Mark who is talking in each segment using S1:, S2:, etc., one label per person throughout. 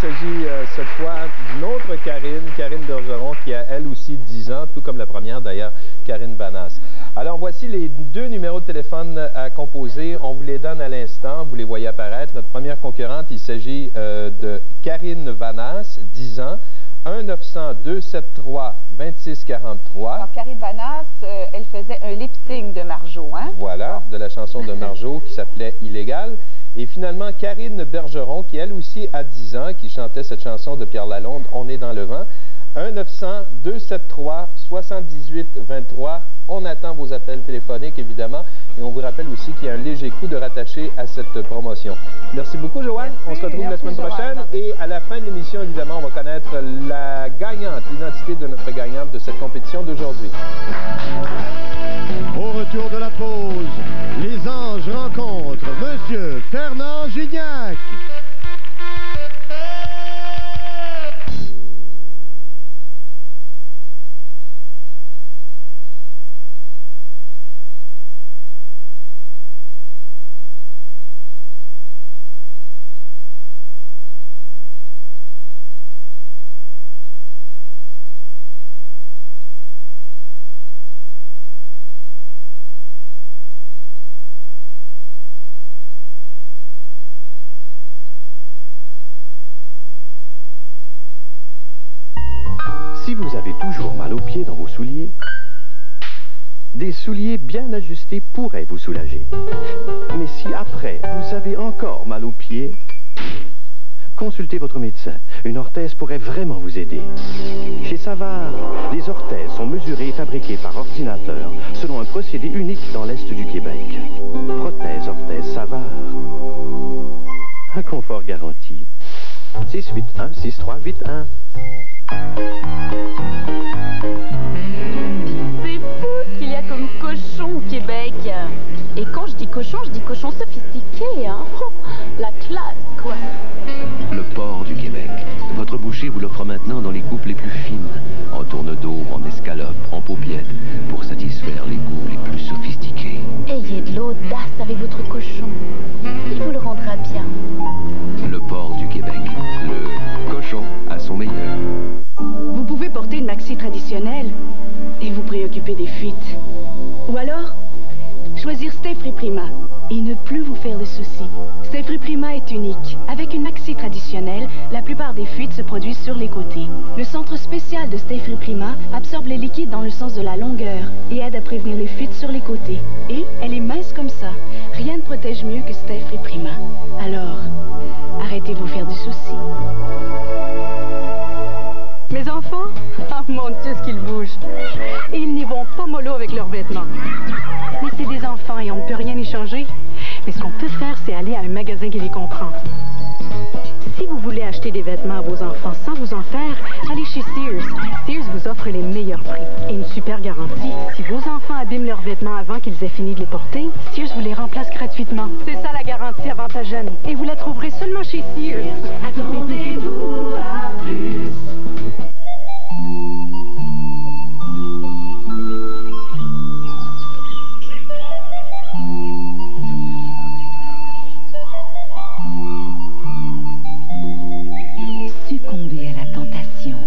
S1: s'agit cette fois d'une autre Karine Bergeron, qui a elle aussi 10 ans, tout comme la première d'ailleurs, Karine Vanasse. Alors voici les deux numéros de téléphone à composer. On vous les donne à l'instant, vous les voyez apparaître. Notre première concurrente, il s'agit de Karine Vanasse, 10 ans, 1-900-273-2643.
S2: Alors, Karine Vanasse, elle faisait un lip-sync de Marjo, hein?
S1: Voilà, de la chanson de Marjo qui s'appelait « Illégal ». Et finalement, Karine Bergeron, qui elle aussi a 10 ans, qui chantait cette chanson de Pierre Lalonde, « On est dans le vent ». 1-900-273-7823. On attend vos appels téléphoniques, évidemment. Et on vous rappelle aussi qu'il y a un léger coût de rattaché à cette promotion. Merci beaucoup, Joanne. On se retrouve la semaine prochaine. Et à la fin de l'émission, évidemment, on va connaître la gagnante, l'identité de notre gagnante de cette compétition d'aujourd'hui.
S3: Au retour de la pause, les anges rencontrent Monsieur Fernand Gignac.
S4: Si vous avez toujours mal aux pieds dans vos souliers, des souliers bien ajustés pourraient vous soulager. Mais si après, vous avez encore mal aux pieds, consultez votre médecin. Une orthèse pourrait vraiment vous aider. Chez Savard, les orthèses sont mesurées et fabriquées par ordinateur selon un procédé unique dans l'Est du Québec. Prothèse orthèse Savard. Un confort garanti. 681-6381.
S5: C'est fou ce qu'il y a comme cochon au Québec. Et quand je dis cochon sophistiqué, hein. Oh, la classe, quoi.
S4: Le porc du Québec. Votre boucher vous l'offre maintenant dans les coupes les plus fines, en tourne-dos, en escalope, en paupiètes, pour satisfaire les goûts les plus sophistiqués.
S5: Ayez de l'audace avec votre cochon. Il vous le rendra bien.
S4: Le porc du Québec. Le cochon à son meilleur.
S6: Vous pouvez porter une maxi traditionnelle et vous préoccuper des fuites. Ou alors, choisir Stay Free Prima et ne plus vous faire de soucis. Stay Free Prima est unique. Avec une maxi traditionnelle, la plupart des fuites se produisent sur les côtés. Le centre spécial de Stay Free Prima absorbe les liquides dans le sens de la longueur et aide à prévenir les fuites sur les côtés. Et elle est mince comme ça. Rien ne protège mieux que Stay Free Prima. Alors, arrêtez de vous faire du souci.
S7: Mes enfants? Oh mon Dieu, ce qu'ils bougent. Et ils n'y vont pas mollo avec leurs vêtements. Mais c'est des enfants et on ne peut rien y changer. Mais ce qu'on peut faire, c'est aller à un magasin qui les comprend. Si vous voulez acheter des vêtements à vos enfants sans vous en faire, allez chez Sears. Sears vous offre les meilleurs prix et une super garantie. Si vos enfants abîment leurs vêtements avant qu'ils aient fini de les porter, Sears vous les remplace gratuitement. C'est ça la garantie Avantage Jeune. Et vous la trouverez seulement chez Sears.
S8: Attendez-vous à plus.
S9: Succomber à la tentation.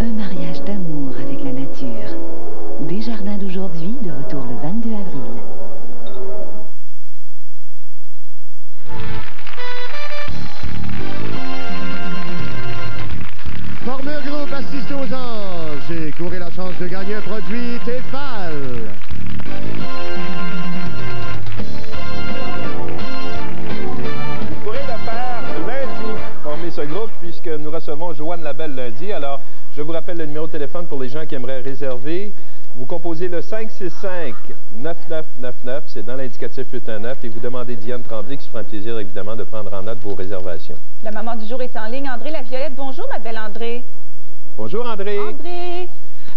S9: Un mariage d'amour avec la nature. Desjardins d'aujourd'hui, de retour le 22 avril.
S3: Formule Groupe assiste aux anges et courez la chance de gagner un produit Tefal.
S1: Vous pourrez le faire lundi, former ce groupe, puisque nous recevons Joanne Labelle lundi. Alors, je vous rappelle le numéro de téléphone pour les gens qui aimeraient réserver. Vous composez le 565-9999, c'est dans l'indicatif 819, et vous demandez Diane Tremblay, qui se fera un plaisir, évidemment, de prendre en note vos réservations.
S2: La maman du jour est en ligne. André Laviolette, bonjour, ma belle André.
S1: Bonjour, André.
S2: André,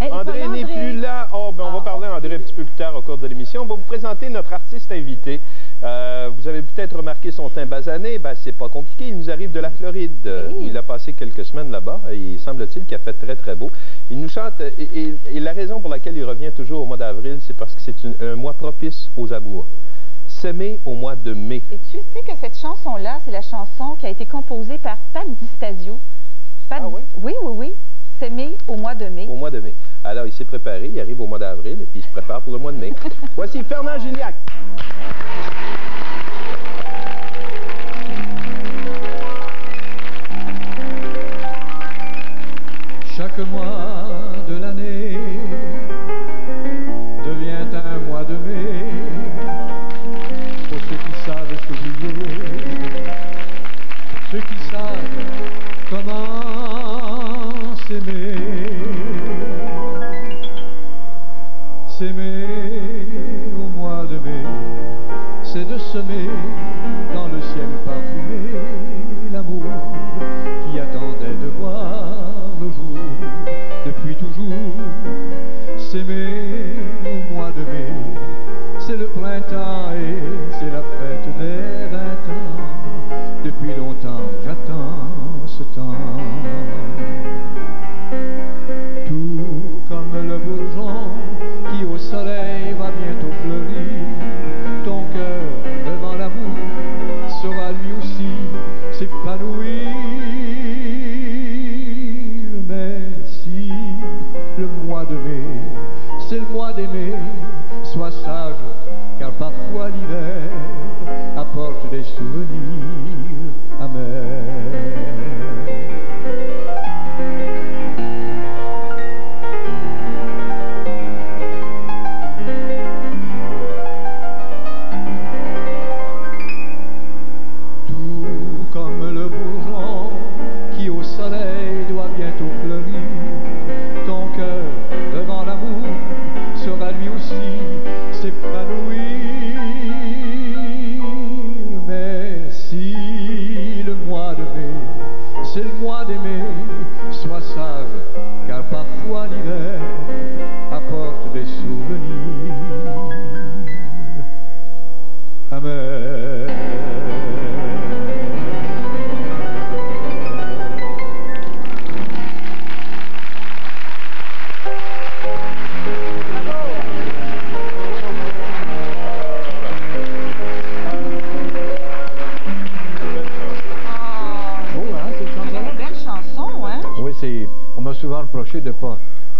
S1: André n'est plus là. Oh, ben, on va parler à André un petit peu plus tard au cours de l'émission. On va vous présenter notre artiste invité. Vous avez peut-être remarqué son teint basané. Ben, c'est pas compliqué. Il nous arrive de la Floride, où il a passé quelques semaines là-bas. Et il semble-t-il qu'il a fait très, très beau. Il nous chante, et la raison pour laquelle il revient toujours au mois d'avril, c'est parce que c'est un mois propice aux amours. S'aimer au mois de mai.
S2: Et tu sais que cette chanson-là, c'est la chanson qui a été composée par Pat Distasio. Oui, oui, oui. S'aimer au mois de mai.
S1: Au mois de mai. Alors, il s'est préparé, il arrive au mois d'avril, et puis il se prépare pour le mois de mai. Voici Fernand Gignac.
S10: Chaque mois de l'année devient un mois de mai pour ceux qui savent s'oublier, ceux qui savent comment s'aimer. S'aimer au mois de mai, c'est de semer dans le ciel parfumé l'amour qui attendait de voir le jour depuis toujours. S'aimer au mois de mai, c'est le printemps et c'est la fête des 20 ans. Depuis longtemps j'attends ce temps. Tout comme le bourgeon qui au soleil va bientôt fleurir, ton cœur devant l'amour saura lui aussi s'épanouir. Mais si le mois de mai, c'est le mois d'aimer, sois sage, car parfois l'hiver apporte des souvenirs amers.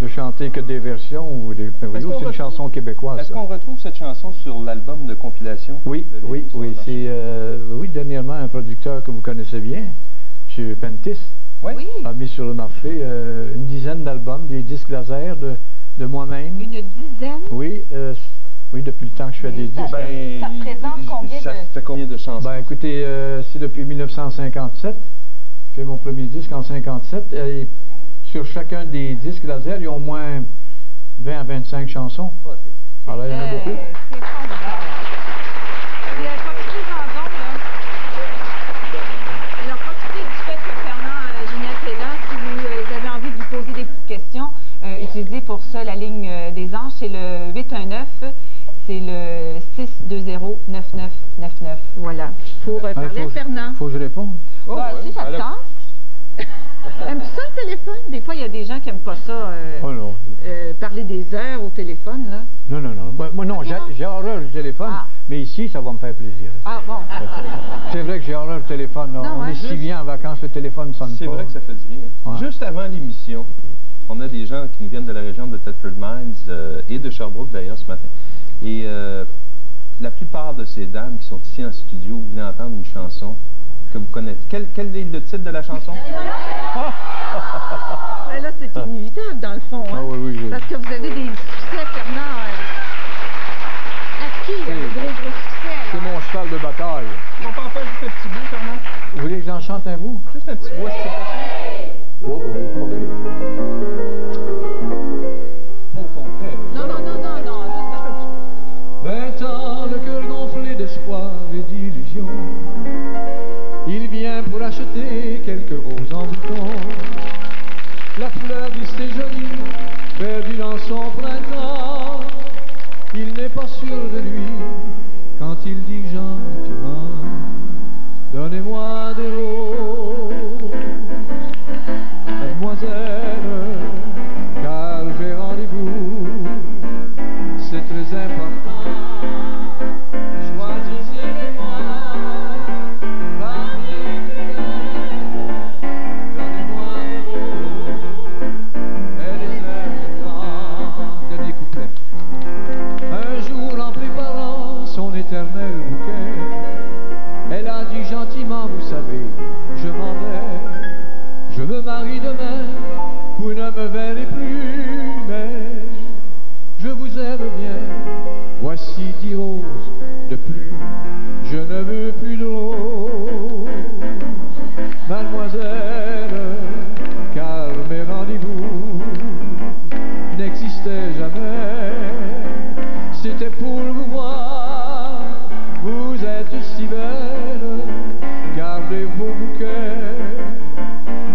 S10: De chanter que des versions ou des... Mais oui, c'est une chanson québécoise.
S1: Est-ce qu'on retrouve cette chanson sur l'album de compilation?
S10: Oui, oui, oui. C'est oui, dernièrement un producteur que vous connaissez bien, M. Pentis, a mis sur le marché une dizaine d'albums, des disques laser de moi-même.
S2: Une dizaine?
S10: Oui, oui, depuis le temps que je fais des disques.
S2: Ça représente combien
S1: ça fait combien de chansons?
S10: Ben écoutez, c'est depuis 1957. Je fais mon premier disque en 1957. Et sur chacun des disques laser, il y a au moins 20 à 25 chansons. Alors, il y en a beaucoup.
S2: C'est formidable. Alors, profitez du fait que Fernand Gignac est là. Si vous avez envie de lui poser des petites questions, utilisez pour ça la ligne des anges. C'est le 819, c'est le 620-9999. Voilà. Pour parler à Fernand.
S10: Faut que je réponde.
S2: Oh, bah, si ça te tente. Aimes-tu ça le téléphone? Des fois, il y a des gens qui n'aiment pas ça, parler des heures au téléphone, là.
S10: Non, non, non. Moi, non, j'ai horreur du téléphone, mais ici, ça va me faire plaisir.
S2: Ah, bon.
S10: C'est vrai que j'ai horreur du téléphone. Non, on est si bien en vacances, le téléphone ne sonne pas.
S1: C'est vrai que ça fait du bien. Hein? Juste avant l'émission, on a des gens qui nous viennent de la région de Thetford Mines et de Sherbrooke, d'ailleurs, ce matin. Et la plupart de ces dames qui sont ici en studio voulaient entendre une chanson que vous connaissez. Quel est le titre de la chanson?
S2: Ben là, c'est inévitable, dans le fond. Hein?
S10: Ah, oui, oui,
S2: parce que vous avez des succès, Fernand, acquis, des gros succès.
S10: C'est mon cheval de bataille.
S1: On peut en faire juste un petit bout, Fernand?
S10: Vous voulez que j'en chante un bout?
S1: Juste un petit bout, est-ce que c'est possible?
S10: Oh, oui, ok. Au complet.
S2: Non, non, non, non, non, juste un petit
S10: peu. 20 ans, le cœur gonflé d'espoir et d'illusion. Il vient pour acheter quelques roses en bouton. La fleur dit c'est joli, perdu dans son printemps. Il n'est pas sûr de lui quand il dit gentiment, donnez-moi des roses, mademoiselle, car j'ai rendez-vous, c'est très important. Choisissez-moi parmi les belles, donnez-moi des roses et des airs de temps. Dernier couplet. Un jour, en préparant son éternel bouquet, elle a dit gentiment, vous savez, je m'en vais, je me marie demain, vous ne me verrez plus, mais je vous aime bien, voici 10 roses de plus, je ne veux plus de roses, mademoiselle, car mes rendez-vous n'existaient jamais, c'était pour vous voir, vous êtes si belle, gardez vos bouquets,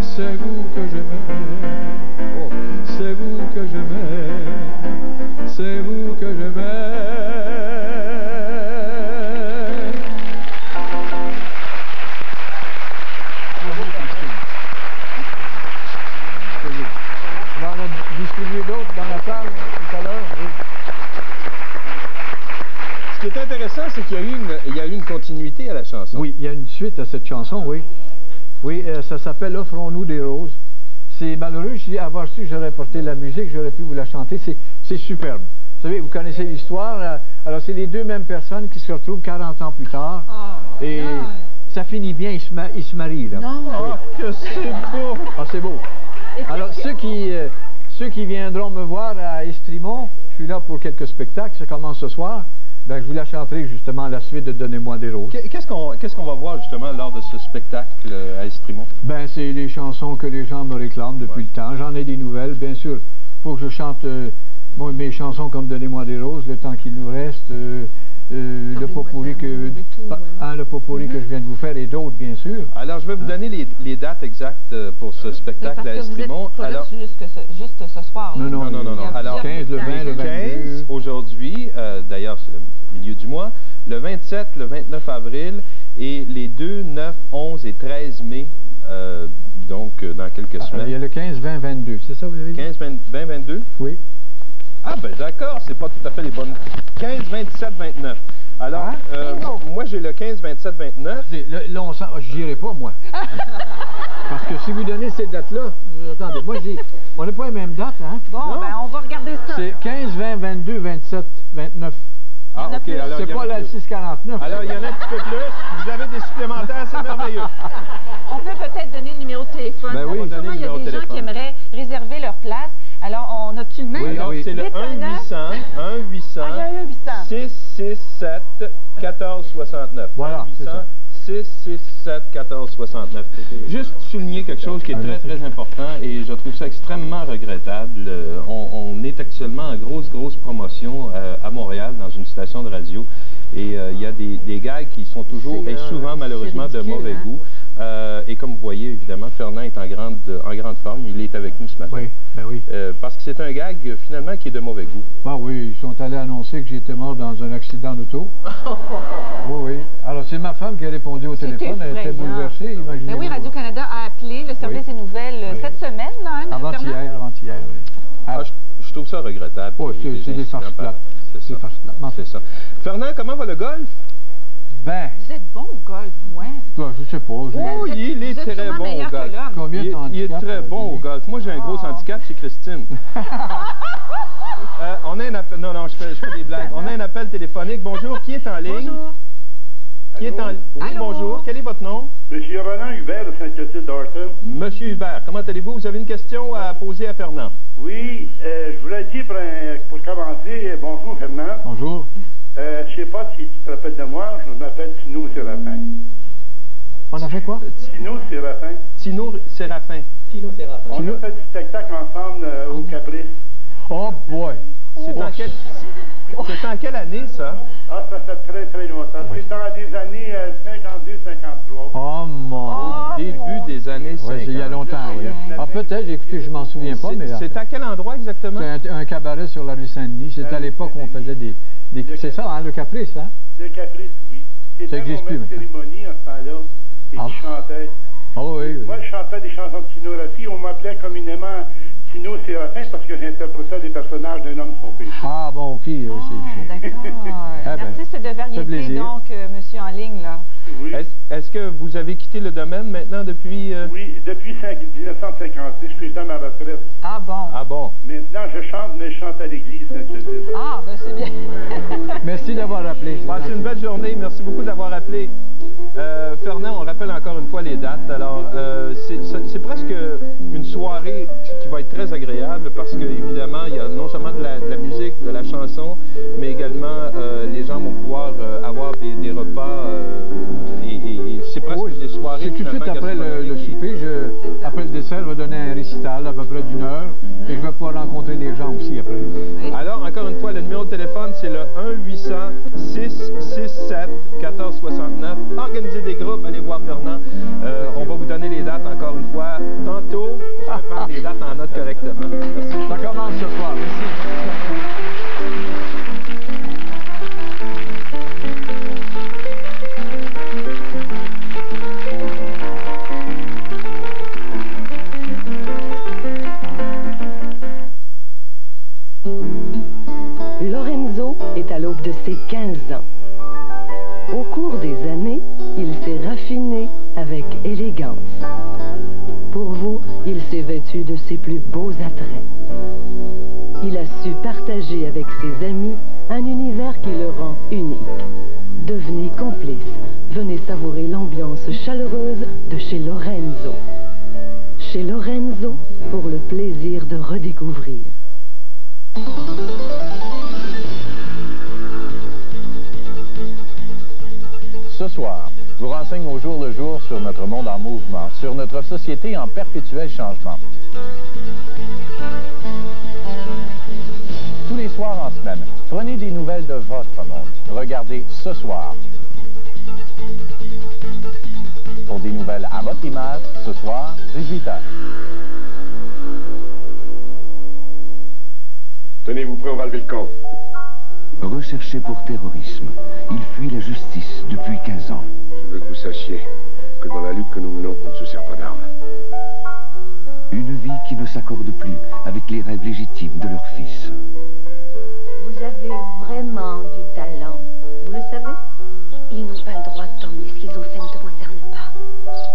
S10: c'est vous que j'aimais, oh, c'est vous que j'aimais, c'est vous que j'aimais. On va en distribuer d'autres dans la salle tout à l'heure. Oui.
S1: Ce qui est intéressant, c'est qu'il y a eu une continuité à la chanson.
S10: Oui, il y a une suite à cette chanson, oui. Oui, ça s'appelle « Offrons-nous des roses ». C'est malheureux, avoir su que j'aurais porté la musique, j'aurais pu vous la chanter, c'est superbe. Vous savez, vous connaissez l'histoire, alors c'est les deux mêmes personnes qui se retrouvent 40 ans plus tard, et ça finit bien, ils se marient, là.
S2: Non!
S1: Oh, que c'est beau!
S10: Ah, c'est beau. Alors, ceux qui viendront me voir à Estrimont, je suis là pour quelques spectacles, ça commence ce soir, ben, je vous la chanterai justement à la suite de Donnez-moi des roses.
S1: Qu'est-ce qu'on va voir justement lors de ce spectacle à Estrimont? Ben,
S10: c'est les chansons que les gens me réclament depuis le temps. J'en ai des nouvelles, bien sûr. Il faut que je chante mes chansons comme Donnez-moi des roses, le temps qu'il nous reste, le pot-pourri que je viens de vous faire et d'autres, bien sûr.
S1: Alors, je vais vous donner les dates exactes pour ce spectacle à Estrimont.
S2: Alors, juste ce soir. Là.
S1: Non. Alors,
S10: 15, le 20, le 22.
S1: 15 aujourd'hui, d'ailleurs, c'est le milieu du mois, le 27, le 29 avril et les 2, 9, 11 et 13 mai, donc dans quelques semaines.
S10: Il y a le 15, 20, 22, c'est ça vous avez dit?
S1: 15, 20, 22? Oui. Ah, ben d'accord, c'est pas tout à fait les bonnes. 15, 27, 29. Alors, moi j'ai le 15, 27, 29.
S10: Là, je n'irai pas, moi. Parce que si vous donnez ces dates-là, attendez, moi on n'a pas les mêmes dates, hein?
S2: Bon, ben on va regarder ça.
S10: C'est 15, 20, 22, 27, 29.
S1: Ah, ok, alors.
S10: C'est pas la 649.
S1: Alors, il y en a un petit peu plus. Vous avez des supplémentaires, c'est merveilleux.
S2: On peut peut-être donner le numéro de téléphone.
S1: Ben oui,
S2: sûrement, il y a des gens qui aimeraient réserver leur place. Alors, on a-tu le même?
S1: Oui, c'est le 1-800-667-1469.
S10: Voilà,
S1: 1-800-667-1469. Juste souligner quelque chose qui est très, très important et je trouve ça extrêmement regrettable. On est actuellement en grosse promotion à Montréal dans une station de radio et il y a des gags qui sont toujours et souvent malheureusement de mauvais goût. Et comme vous voyez, évidemment, Fernand est en grande forme. Il est avec nous ce matin.
S10: Oui, ben oui.
S1: Parce que c'est un gag, finalement, qui est de mauvais goût.
S10: Ben oui, ils sont allés annoncer que j'étais mort dans un accident d'auto. Oui. Alors, c'est ma femme qui a répondu au téléphone. Elle était bouleversée, imaginez-vous.
S2: Ben oui, Radio-Canada a appelé le service des nouvelles cette semaine, là, hein,
S10: Avant-hier, oui.
S1: Ah, je trouve ça regrettable.
S10: Oui, c'est des farces plates.
S1: C'est ça. C'est ça. Fernand, comment va le golf?
S2: Ben. Vous êtes bon au golf, ouais.
S10: Ben, je sais pas.
S1: Oh, il est très bon au golf.
S10: Combien de
S1: il est très bon au golf. Moi, j'ai un gros handicap, c'est Christine. On a un appel. Non, je fais des blagues. On a un appel téléphonique. Bonjour, qui est en ligne?
S2: Bonjour.
S1: Qui est en ligne? Oui, bonjour. Quel est votre nom?
S11: Monsieur Roland Hubert de Saint-Clotilde-Dorton.
S1: Monsieur Hubert, comment allez-vous? Vous avez une question à poser à Fernand?
S11: Oui, je voulais dire pour commencer, bonjour Fernand.
S10: Bonjour.
S11: Je ne sais pas si tu te rappelles de moi, je m'appelle Tino Séraphin.
S10: On a fait quoi?
S11: Tino Séraphin.
S1: Tino Séraphin.
S11: On a fait du spectacle ensemble au Caprice.
S10: Oh boy!
S1: C'est en quelle année, ça?
S11: Ah, ça fait très longtemps. C'est dans les années 52-53.
S10: Oh mon!
S1: Au début des les années 50.
S10: Oui, il y a longtemps, oui. Ah, peut-être, écoutez, je m'en souviens pas, mais...
S1: C'est à quel endroit exactement?
S10: C'est un cabaret sur la rue Saint-Denis. C'était à l'époque où on faisait des... C'est ça, hein, le Caprice, hein?
S11: Le Caprice, oui.
S10: Ça n'existe plus maintenant.
S11: Cérémonie à ce temps-là, et qui chantait.
S10: Oh, oui, oui.
S11: Moi, je chantais des chansons de Tino Rossi. On m'appelait communément Tino Séraphin parce que j'interprétais des personnages d'un homme sans péché.
S10: Ah, bon, OK.
S2: D'accord. L'artiste de variété, donc, monsieur en ligne, là.
S11: Oui.
S1: Est-ce que vous avez quitté le domaine maintenant depuis...
S11: Oui, depuis 1956, je suis dans ma retraite.
S2: Ah bon?
S1: Ah bon?
S11: Maintenant, je chante, mais je chante à l'église Saint-Clotilde.
S2: Ah, ben c'est bien.
S10: Merci d'avoir appelé.
S1: Passez une belle journée. Merci beaucoup d'avoir appelé. Fernand, on rappelle encore une fois les dates. Alors, c'est presque une soirée qui va être très agréable parce que, évidemment, il y a non seulement de la musique, de la chanson, mais également les gens vont pouvoir avoir des repas et c'est presque des soirées.
S10: C'est tout de suite après le souper, après le dessert, je vais donner un récital à peu près d'1 heure et je vais pouvoir rencontrer des gens aussi après.
S2: Oui.
S1: Alors, encore une fois, le numéro de téléphone, c'est le 1-800-667-1469. Organisez des groupes, allez voir Fernand. On va vous donner les dates encore une fois. Tantôt, je vais prendre les dates en note correctement. Merci.
S10: Ça commence ce soir. Merci.
S12: Lorenzo est à l'aube de ses 15 ans. Au cours des années, il s'est raffiné avec élégance. Pour vous, il s'est vêtu de ses plus beaux attraits. Il a su partager avec ses amis un univers qui le rend unique. Devenez complice. Venez savourer l'ambiance chaleureuse de chez Lorenzo. Chez Lorenzo, pour le plaisir de redécouvrir.
S13: Ce soir, vous renseigne au jour le jour sur notre monde en mouvement, sur notre société en perpétuel changement. Tous les soirs en semaine, prenez des nouvelles de votre monde. Regardez Ce Soir. Pour des nouvelles à votre image, ce soir, 18h.
S14: Tenez-vous prêts, on va lever le camp.
S15: Recherché pour terrorisme, il fuit la justice depuis 15 ans.
S14: Je veux que vous sachiez que dans la lutte que nous menons, on ne se sert pas d'armes.
S15: Une vie qui ne s'accorde plus avec les rêves légitimes de leur fils.
S16: Vous avez vraiment du talent, vous le savez? Ils n'ont pas le droit de t'emmener. Ce qu'ils ont fait ne te concerne pas.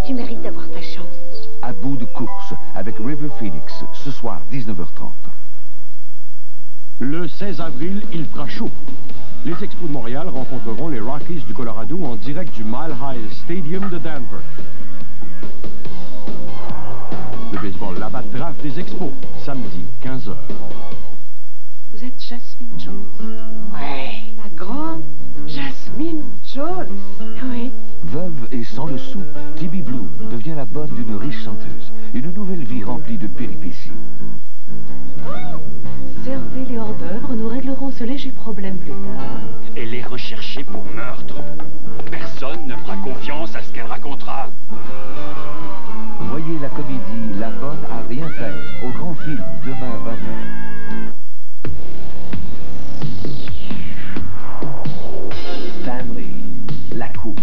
S16: Tu mérites d'avoir ta chance.
S15: À bout de course avec River Phoenix, ce soir 19h30.
S17: Le 16 avril, il fera chaud. Les Expos de Montréal rencontreront les Rockies du Colorado en direct du Mile High Stadium de Denver. Le baseball Labatt Draft des Expos, samedi, 15h.
S6: Vous êtes Jasmine Jones? Oui. La grande Jasmine Jones? Oui.
S15: Veuve et sans le sou, Tibby Blue devient la bonne d'une riche chanteuse. Une nouvelle vie remplie de péripéties.
S6: Servez les hors d'œuvre, nous réglerons ce léger problème plus tard.
S18: Elle est recherchée pour meurtre. Personne ne fera confiance à ce qu'elle racontera.
S15: Voyez la comédie La Bonne à rien faire au Grand Film demain 20h. Stanley, la coupe.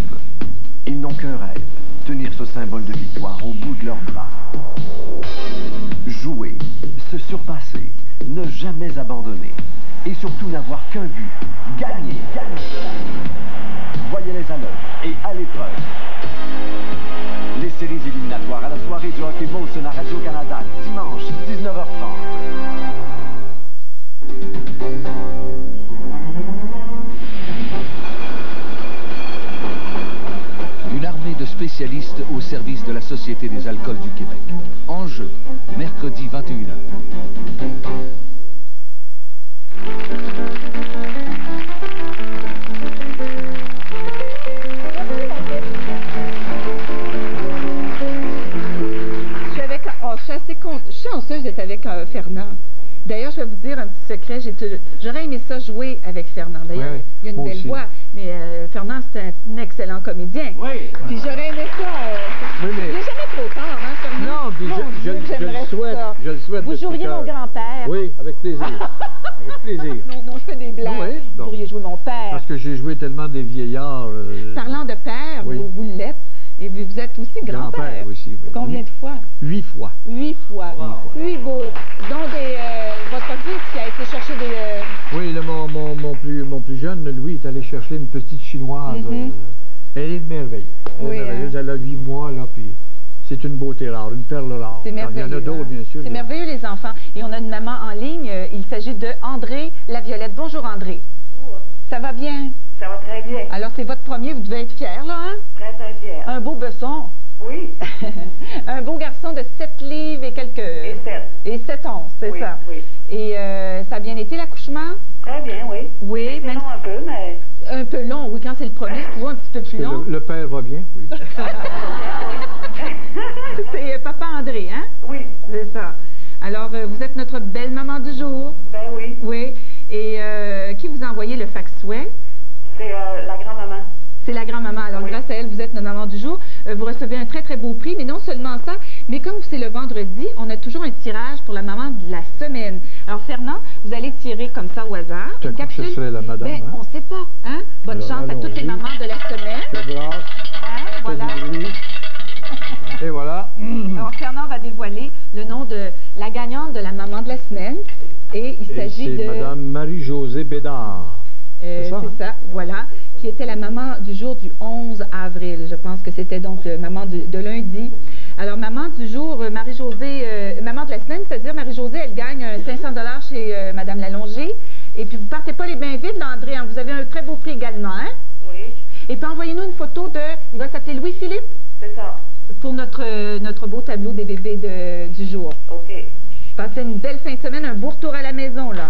S15: Ils n'ont qu'un rêve, tenir ce symbole de victoire au bout de leurs bras. Jouer, se surpasser, ne jamais abandonner. Et surtout n'avoir qu'un but, gagner. Voyez-les à l'œuvre et à l'épreuve. Les séries éliminatoires à la soirée du hockey Molson à Radio-Canada, dimanche, 19h30. Une armée de spécialistes au service de la Société des alcools du Québec. Enjeu, mercredi 21h.
S2: Je suis assez chanceuse d'être avec Fernand. D'ailleurs, je vais vous dire un petit secret. J'aurais aimé ça jouer avec Fernand. D'ailleurs,
S10: oui,
S2: il a une belle voix, mais Fernand, c'est un excellent comédien.
S10: Oui.
S2: Puis j'aurais aimé ça. Il n'est jamais trop tard. J'aimerais ça.
S10: Je le souhaite.
S2: Vous joueriez mon grand-père?
S10: Oui, avec plaisir. Avec plaisir.
S2: Non, je fais des blagues.
S10: Oui,
S2: vous pourriez jouer mon père.
S10: Parce que j'ai joué tellement des vieillards.
S2: Parlant de père,
S10: oui.
S2: vous l'êtes. Et vous êtes aussi grand-père.
S10: Aussi, oui.
S2: Combien de fois?
S10: 8 fois.
S2: 8 fois.
S10: Wow.
S2: 8 beaux. Donc, votre fils qui a été chercher des...
S10: Oui, là, mon plus jeune, Louis, est allé chercher une petite chinoise. Elle est merveilleuse. Elle est merveilleuse. Elle a 8 mois, là, puis c'est une beauté rare, une perle rare.
S2: C'est merveilleux.
S10: Il y en a d'autres, bien sûr.
S2: C'est merveilleux, les enfants. Et on a une maman en ligne. Il s'agit de André Laviolette. Bonjour, André.
S19: Bonjour.
S2: Ça va bien?
S19: Ça va très bien.
S2: Alors, c'est votre premier. Vous devez être fier, là, hein?
S19: Très, très fier.
S2: Un beau besson.
S19: Oui.
S2: Un beau garçon de 7 livres et quelques...
S19: Et 7.
S2: Et 7 onces, c'est ça.
S19: Oui.
S2: Et ça a bien été, l'accouchement?
S19: Très bien, oui.
S2: Oui,
S19: même... long un peu, mais...
S2: Un peu long, oui. Quand c'est le premier, c'est toujours un petit peu plus long.
S10: Le père va bien, oui.
S2: C'est papa André, hein?
S19: Oui.
S2: C'est ça. Alors, vous êtes notre belle maman du jour.
S19: Ben oui.
S2: Oui. Et qui vous a envoyé le fax souhait?
S19: C'est la grand-maman.
S2: C'est la grand-maman. Alors, grâce à elle, vous êtes notre maman du jour. Vous recevez un très, très beau prix. Mais non seulement ça, mais comme c'est le vendredi, on a toujours un tirage pour la maman de la semaine. Alors, Fernand, vous allez tirer comme ça au hasard.
S10: Une capsule. Ce serait la madame,
S2: ben,
S10: hein?
S2: on ne sait pas. Hein? Bonne chance à toutes les mamans de la semaine. Hein? Voilà.
S10: Et voilà.
S2: Alors, Fernand va dévoiler le nom de la gagnante de la maman de la semaine. Et il s'agit de...
S10: C'est Madame Marie-Josée Bédard.
S2: C'est ça, voilà, qui était la maman du jour du 11 avril. Je pense que c'était donc maman de lundi. Alors, maman du jour, Marie-Josée, maman de la semaine, c'est-à-dire Marie-Josée, elle gagne 500 $ chez Madame Lalongé. Et puis, vous partez pas les mains vides, là, André, hein? Vous avez un très beau prix également, hein?
S19: Oui.
S2: Et puis, envoyez-nous une photo de... Il va s'appeler Louis-Philippe?
S19: C'est ça.
S2: Pour notre beau tableau des bébés du jour.
S19: OK.
S2: Passez une belle fin de semaine, un beau retour à la maison, là.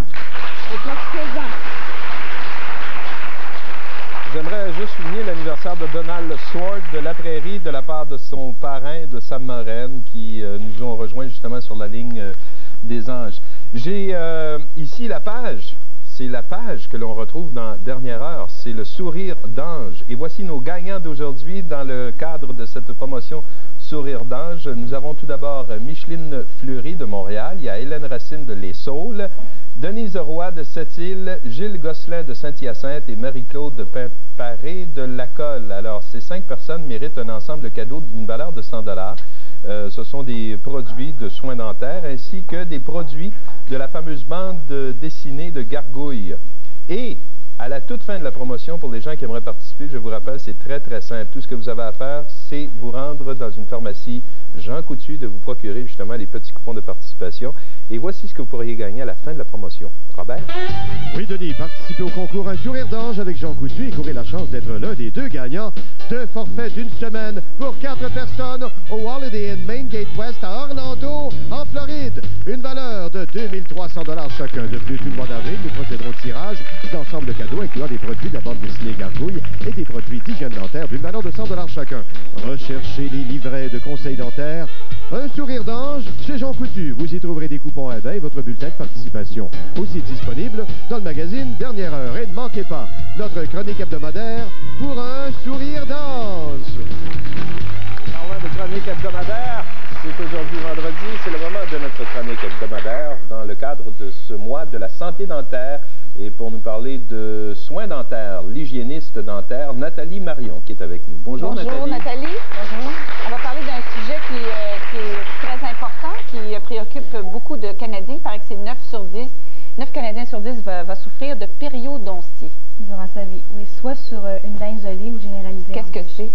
S2: Et présent.
S1: J'aimerais juste souligner l'anniversaire de Donald Sword de la Prairie de la part de son parrain, de Sam Moren, qui nous ont rejoints justement sur la ligne des anges. J'ai ici la page. C'est la page que l'on retrouve dans Dernière Heure. C'est le sourire d'ange. Et voici nos gagnants d'aujourd'hui dans le cadre de cette promotion Sourire d'ange. Nous avons tout d'abord Micheline Fleury de Montréal. Il y a Hélène Racine de Les Saules, Denise Roy de Sept-Îles, Gilles Gosselin de Saint-Hyacinthe et Marie-Claude de Pimparé de Lacolle. Alors, ces 5 personnes méritent un ensemble de cadeaux d'une valeur de 100 $. Ce sont des produits de soins dentaires ainsi que des produits de la fameuse bande dessinée de Gargouille. Et à la toute fin de la promotion, pour les gens qui aimeraient participer, je vous rappelle, c'est très, très simple. Tout ce que vous avez à faire, c'est vous rendre dans une pharmacie Jean Coutu, de vous procurer justement les petits coupons de participation. Et voici ce que vous pourriez gagner à la fin de la promotion. Robert?
S3: Oui, Denis, participez au concours Un sourire d'ange avec Jean Coutu et courez la chance d'être l'un des 2 gagnants de forfait d'une semaine pour 4 personnes au Holiday Inn Main Gate West à Orlando, en Floride. Une valeur de 2300 $ chacun. De plus, tout le mois d'avril, nous procéderons au tirage d'ensemble de cadeaux incluant des produits de la bande dessinée Gargouille et des produits d'hygiène dentaire d'une valeur de 100 $ chacun. Recherchez les livrets de conseils dentaires. Un sourire d'ange chez Jean Coutu. Vous y trouverez des coupons à et votre bulletin de participation. Aussi disponible dans le magazine Dernière Heure. Et ne manquez pas notre chronique hebdomadaire pour un sourire d'ange.
S1: Parlant de chronique hebdomadaire, c'est aujourd'hui vendredi, c'est le moment de notre chronique hebdomadaire dans le cadre de ce mois de la santé dentaire. Et pour nous parler de soins dentaires, l'hygiéniste dentaire Nathalie Marion qui est avec nous. Bonjour Nathalie.
S2: Bonjour Nathalie. Bonjour. On va parler d'un sujet qui est très important, qui préoccupe beaucoup de Canadiens. Il paraît que c'est 9 sur 10. 9 Canadiens sur 10 va souffrir de périodontie.
S20: Durant sa vie, oui. Soit sur une dent isolée ou généralisée.
S2: Qu'est-ce que c'est?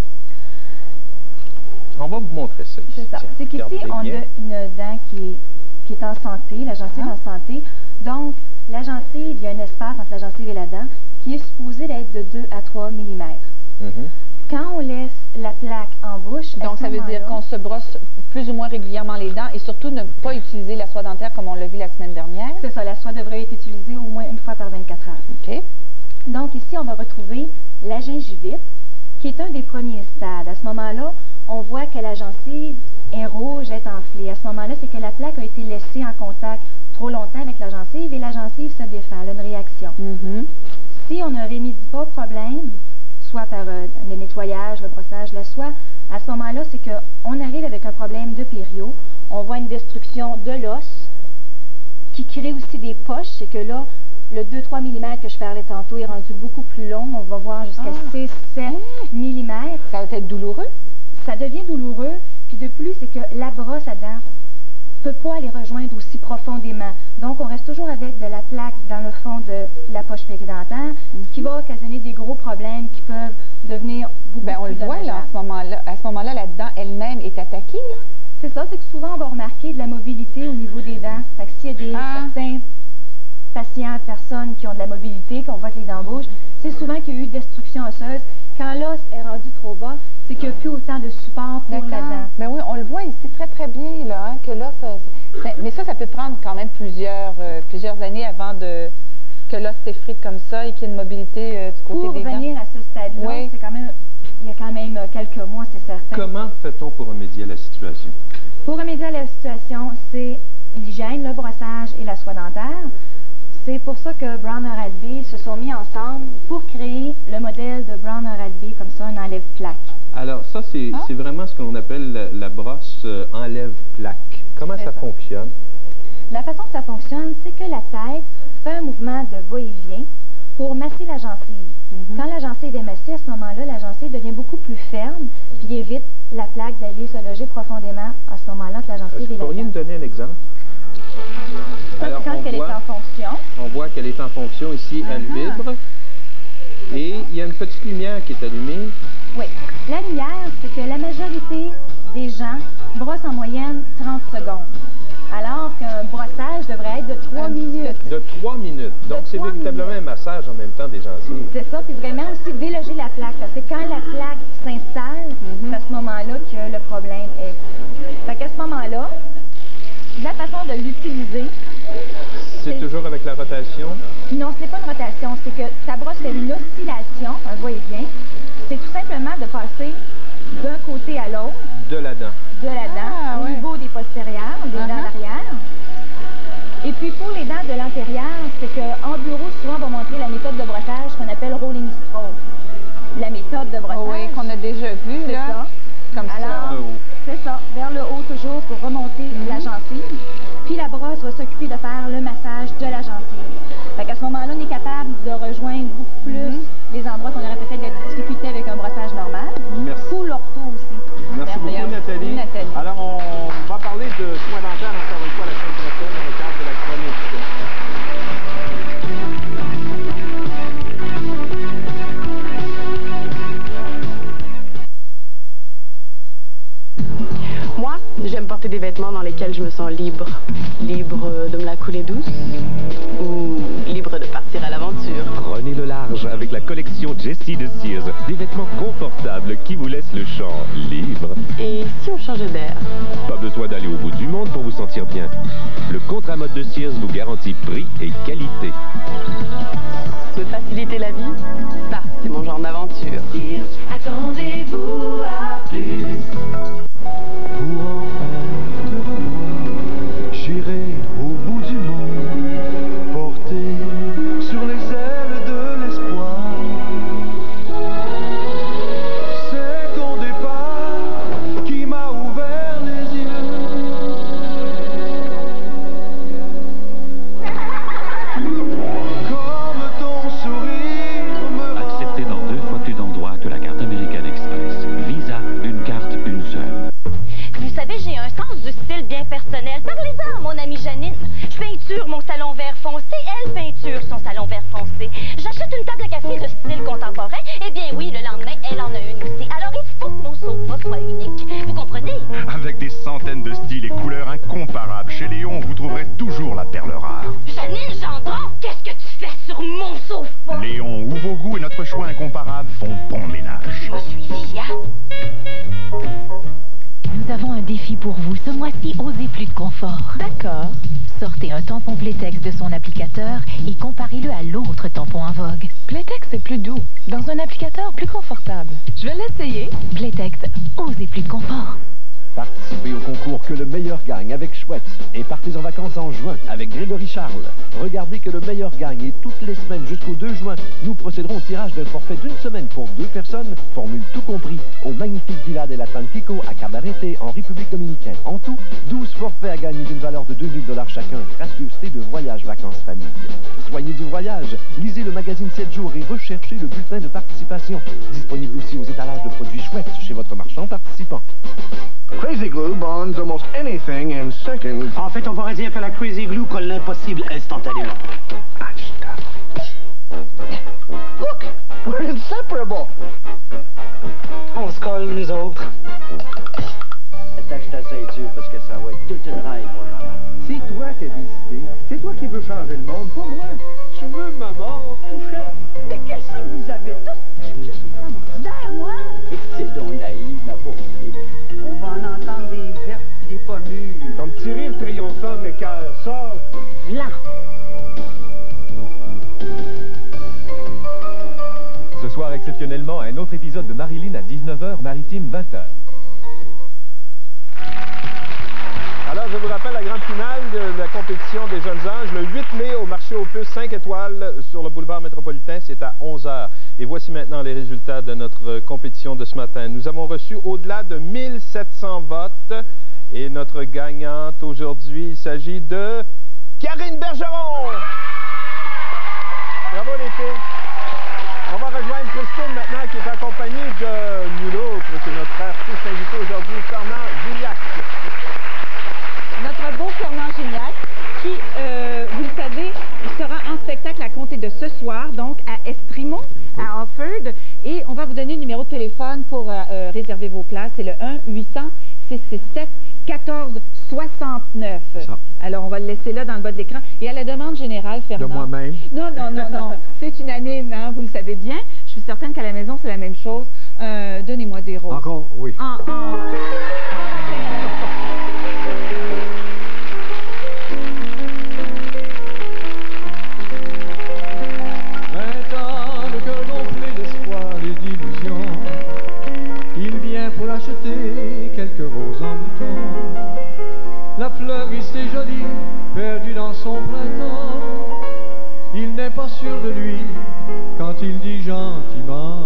S1: On va vous montrer ça ici.
S20: C'est ça. C'est qu'ici, on a une dent qui est en santé, la gencive en santé. Donc, la gencive, il y a un espace entre la gencive et la dent qui est supposé d'être de 2 à 3 mm. Quand on laisse la plaque en bouche...
S2: Donc, ça veut dire qu'on se brosse plus ou moins régulièrement les dents et surtout ne pas utiliser la soie dentaire comme on l'a vu la semaine dernière.
S20: C'est ça, la soie devrait être utilisée au moins une fois par 24 heures.
S2: OK.
S20: Donc, ici, on va retrouver la gingivite, qui est un des premiers stades. À ce moment-là, on voit que la gencive est rouge, est enflée. À ce moment-là, c'est que la plaque a été laissée en contact trop longtemps avec la gencive et la gencive se défend, elle a une réaction. Si on ne remédie pas au problème, soit par le nettoyage, le brossage, la soie, à ce moment-là, c'est qu'on arrive avec un problème de pério. on voit une destruction de l'os qui crée aussi des poches. C'est que là, le 2-3 mm que je parlais tantôt est rendu beaucoup plus long. On va voir jusqu'à 6-7 mm.
S2: Ça va être douloureux?
S20: Ça devient douloureux. Puis de plus, c'est que la brosse à dents ne peut pas aller rejoindre aussi profondément. Donc, on reste toujours avec de la plaque dans le fond de la poche périodontaire, ce qui va occasionner des gros problèmes qui peuvent devenir beaucoup plus
S2: on le voit là, à ce moment-là, la dent elle-même est attaquée, là?
S20: C'est ça, c'est que souvent, on va remarquer de la mobilité au niveau des dents. Fait que s'il y a certains patients, personnes qui ont de la mobilité, qu'on voit que les dents bougent, c'est souvent qu'il y a eu destruction osseuse. Quand l'os est rendu trop bas, c'est qu'il n'y a plus autant de support pour la dent.
S2: Ben oui, on le voit ici très très bien, là, hein, que l'os... Mais ça peut prendre quand même plusieurs années avant que l'os s'effrite comme ça et qu'il y ait une mobilité du côté des dents.
S20: Pour venir à ce stade-là, c'est quand même... Il y a quand même quelques mois, c'est certain.
S1: Comment fait-on pour remédier à la situation?
S20: Pour remédier à la situation, c'est l'hygiène, le brossage et la soie dentaire. C'est pour ça que Brown Oral-B se sont mis ensemble pour créer le modèle de Brown Oral-B, comme ça, un enlève-plaque.
S1: Alors, ça, c'est vraiment ce qu'on appelle la brosse enlève-plaque. Comment ça fonctionne?
S20: La façon que ça fonctionne, c'est que la tête fait un mouvement de va-et-vient pour masser la gencive. Quand la gencive est massée, à ce moment-là, la gencive devient beaucoup plus ferme, puis évite la plaque d'aller se loger profondément à ce moment-là entre la gencive et la dent.
S1: Vous pourriez me donner un exemple?
S20: Alors, quand elle est en fonction.
S1: On voit qu'elle est en fonction ici, elle vibre. Et il y a une petite lumière qui est allumée.
S20: Oui. La lumière, c'est que la majorité des gens brossent en moyenne 30 secondes. Alors qu'un brossage devrait être de 3 minutes.
S1: De 3 minutes. Donc, c'est véritablement un massage en même temps des gencives.
S20: C'est ça, puis vraiment aussi déloger la plaque. Parce que quand la plaque s'installe, c'est à ce moment-là que le problème est. Fait qu'à ce moment-là, la façon de l'utiliser...
S1: C'est toujours avec la rotation?
S20: Non, ce n'est pas une rotation. C'est que ta brosse fait une oscillation, un va-et-vient. C'est tout simplement de passer d'un côté à l'autre.
S1: De la dent.
S20: De la dent, au niveau des postérieures, des dents d'arrière. Et puis pour les dents de l'antérieur, c'est qu'en bureau, souvent, on va montrer la méthode de brossage qu'on appelle rolling stroke. La méthode de brossage.
S2: Oui, qu'on a déjà vue, là.
S20: C'est ça.
S2: Comme ça.
S1: Vers le haut.
S20: C'est ça, vers le haut toujours pour remonter la gencive. Puis la brosse va s'occuper de faire le massage de la gencive. Fait qu'à ce moment-là, on est capable de rejoindre beaucoup plus les endroits qu'on aurait peut-être de la difficulté avec un brossage normal.
S1: Merci.
S20: Ou l'ortho aussi.
S1: Merci beaucoup, Nathalie. Alors, on va parler de soins dentaires encore une fois la semaine prochaine dans le cadre de la chronique.
S6: Moi, j'aime porter des vêtements dans lesquels je me sens libre. Libre de me la couler douce ou libre de partir à l'aventure.
S21: Prenez le large avec la collection Jessie de Sears. Des vêtements confortables qui vous laissent le champ libre.
S6: Et si on changeait d'air?
S21: Pas besoin d'aller au bout du monde pour vous sentir bien. Le contre-à-mode de Sears vous garantit prix et qualité.
S6: Me faciliter la vie, ça, c'est mon genre d'aventure.
S8: Sears, attendez-vous à plus.
S10: Pour enfin te revoir, j'irai au bout du monde, porté sur les ailes de l'espoir. C'est ton départ qui m'a ouvert les yeux. Comme ton sourire me rend...
S18: Accepté dans 2 fois plus d'endroits que la carte American Express. Visa, une carte, une seule.
S16: Vous savez, j'ai un sens du style bien personnel. Parlez-en à mon amie Janine. Je peinture mon salon vert foncé, elle peinture son salon vert foncé. J'achète une table à café de style contemporain. Eh bien oui, le lendemain, elle en a une aussi. Alors il faut que mon sofa soit unique. Vous comprenez?
S22: Avec des centaines de styles et couleurs incomparables, chez Léon, vous trouverez toujours la perle rare.
S16: Janine Gendron, qu'est-ce que tu fais sur mon sofa?
S22: Léon, où vos goûts et notre choix incomparable font bon ménage.
S16: Je suis Via.
S9: Nous avons un défi pour vous. Ce mois-ci, osez plus de confort.
S6: D'accord.
S9: Sortez un tampon Playtex de son applicateur et comparez-le à l'autre tampon en vogue.
S6: Playtex est plus doux, dans un applicateur plus confortable. Je vais l'essayer.
S9: Playtex, osez plus de confort.
S15: Participez au concours Que le meilleur gagne avec Schweppes et partez en vacances en juin avec Grégory Charles. Regardez Que le meilleur gagne et toutes les semaines jusqu'au 2 juin, nous procéderons au tirage d'un forfait d'une semaine pour 2 personnes, formule tout compris, au magnifique Villa del Atlantico à Cabarete en République dominicaine. En tout, 12 forfaits à gagner d'une valeur de 2000 $ chacun, gracieuseté de Voyage Vacances Famille. Soyez du voyage, lisez le magazine 7 jours et recherchez le bulletin de participation. Disponible aussi aux étalages de produits Schweppes chez votre marchand participant.
S4: Crazy Glue bonds almost anything in seconds.
S5: En fait, on pourrait dire que la Crazy Glue colle l'impossible instantanément.
S4: Look, we're inseparable.
S5: On se colle, nous autres.
S15: Attache ta ceinture parce que ça va être toute une ride, mon genre.
S4: C'est toi qui as décidé. C'est toi qui veux changer le monde, pas moi.
S5: Tu veux ma mort, toucher?
S6: Mais qu'est-ce que vous avez tous? Je suis juste une femme ordinaire, moi.
S5: C'est donc naïf, ma pauvre fille.
S19: On va en entendre des vertes et des pas mûres.
S4: Ton petit rire triomphant, mais cœur sort.
S19: Blanc.
S21: Ce soir, exceptionnellement, un autre épisode de Marilyn à 19h, Maritime 20h.
S1: Alors, je vous rappelle la grande finale de la compétition des Jeunes Anges, le 8 mai au marché aux puces 5 étoiles sur le boulevard métropolitain, c'est à 11h. Et voici maintenant les résultats de notre compétition de ce matin. Nous avons reçu au-delà de 1700 votes et notre gagnante aujourd'hui, il s'agit de Karine Bergeron. Bravo les filles. On va rejoindre Christine maintenant qui est accompagnée de nul autre que notre artiste invité aujourd'hui, Fernand Gignac.
S2: Notre beau Fernand Gignac, qui, vous le savez, sera en spectacle à compter de ce soir, donc à Estrimont, à Offord. Et on va vous donner le numéro de téléphone pour réserver vos places. C'est le 1-800-667-1469. Alors, on va le laisser là dans le bas de l'écran. Et à la demande générale, Fernand...
S4: De moi-même?
S2: Non, non, non, non. C'est une anime, hein, vous le savez bien. Je suis certaine qu'à la maison, c'est la même chose. Donnez-moi des roses.
S4: Encore, oui.
S10: Pour acheter quelques roses en bouton. La fleuriste est jolie, perdue dans son printemps. Il n'est pas sûr de lui quand il dit gentiment: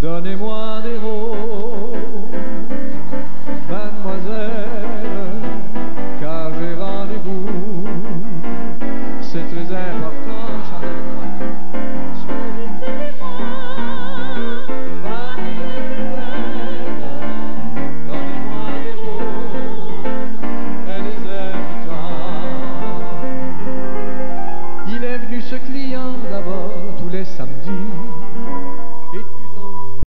S10: donnez-moi des roses.